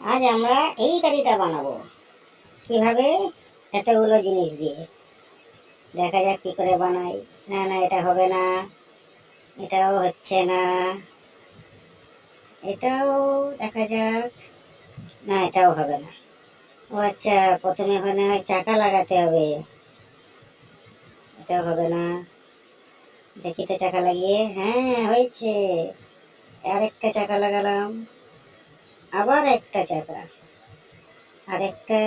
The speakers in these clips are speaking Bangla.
আজ আমরা এই গাড়িটা বানাবো কিভাবে, এতগুলো জিনিস দিয়ে। দেখা যাক কি করে বানাই। না না, এটা হবে না, এটাও হচ্ছে না, এটাও দেখা যাক। না, এটাও হবে না। ও আচ্ছা, প্রথমে ওখানে হয় চাকা লাগাতে হবে। এটাও হবে না। দেখি তো চাকা লাগিয়ে। হ্যাঁ, হয়েছে। আরেকটা চাকা লাগালাম, আবার একটা চাকা, আরেকটা।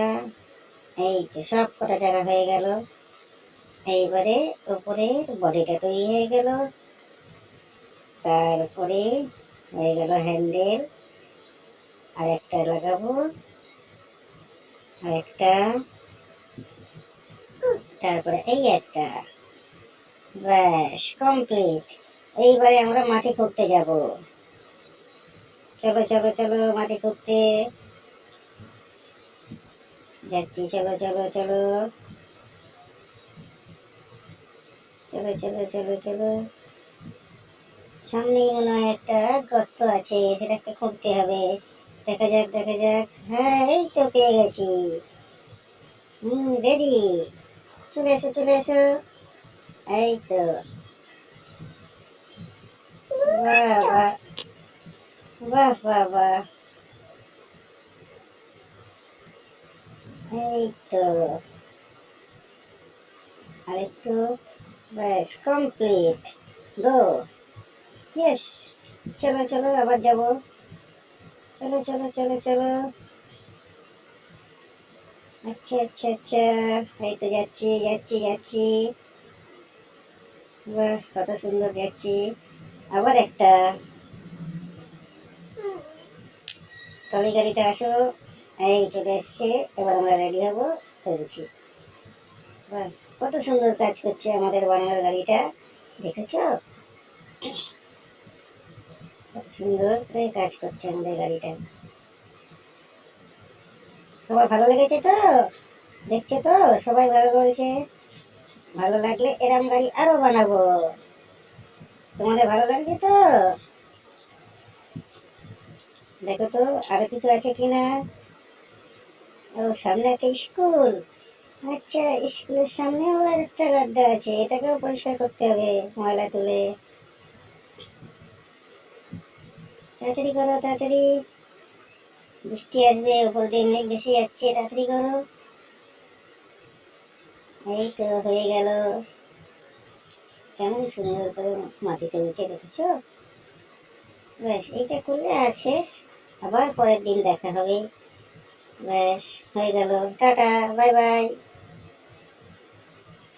এই তো সব কটা চাকা হয়ে গেল। এইবারে উপরের বডিটা তৈরি হয়ে গেল। তারপরে হয়ে গেল হ্যান্ডেল, আর একটা লাগাবো, আর একটা, তারপরে এই একটা। ব্যাস কমপ্লিট। এইবারে আমরা মাটি খুঁড়তে যাব। চলো চলো চলো, মাটি খুঁড়তে যাচ্ছি। চলো চলো চলো চলো চলো চলো চলো। সামনেই মনে হয় একটা গর্ত আছে, সেটাকে খুঁড়তে হবে। দেখা যাক দেখা যাক। হ্যাঁ, এই তো পেয়ে গেছি। রেডি। চলে এসো চলে এসো। এই তো। বাহ বাহ, বাহ বাহ বাহ। এই তো আরেকটু। ব্যাস কমপ্লিট। গো। ইয়েস। চলো চলো, আবার যাবো। চলো চলো চলো চলো। আচ্ছা আচ্ছা আচ্ছা। এই তো যাচ্ছি যাচ্ছি যাচ্ছি। বাহ, কত সুন্দর যাচ্ছি। আবার একটা। ট্রলি গাড়িটা আসো। এই চলে এসছে। এবার আমরা রেডি হবো, তুলছি। বাহ, কত সুন্দর কাজ করছে আমাদের বানানোর গাড়িটা। দেখেছো কত সুন্দর করে কাজ করছে আমাদের গাড়িটা। সবার ভালো লেগেছে তো? দেখছো তো, সবাই ভালো বলছে। ভালো লাগলে এরম গাড়ি আরো বানাবো। তোমাদের ভালো লাগছে তো? দেখো তো আরো কিছু আছে কিনা। ও, সামনে একটা স্কুল। আচ্ছা, স্কুলের সামনেও আর একটা গাড্ডা আছে, এটাকেও পরিষ্কার করতে হবে ময়লা তুলে। তাড়াতাড়ি করো তাড়াতাড়ি, বৃষ্টি আসবে, উপর দিয়ে মেঘ ভেসে যাচ্ছে, তাড়াতাড়ি করো। এই তো হয়ে গেল। কেমন সুন্দর করে মাটিতে উঠে, দেখেছো? ব্যাস, এইটা করলে আর শেষ। আবার পরের দিন দেখা হবে। ব্যাস, হয়ে গেল। Tata, bye bye.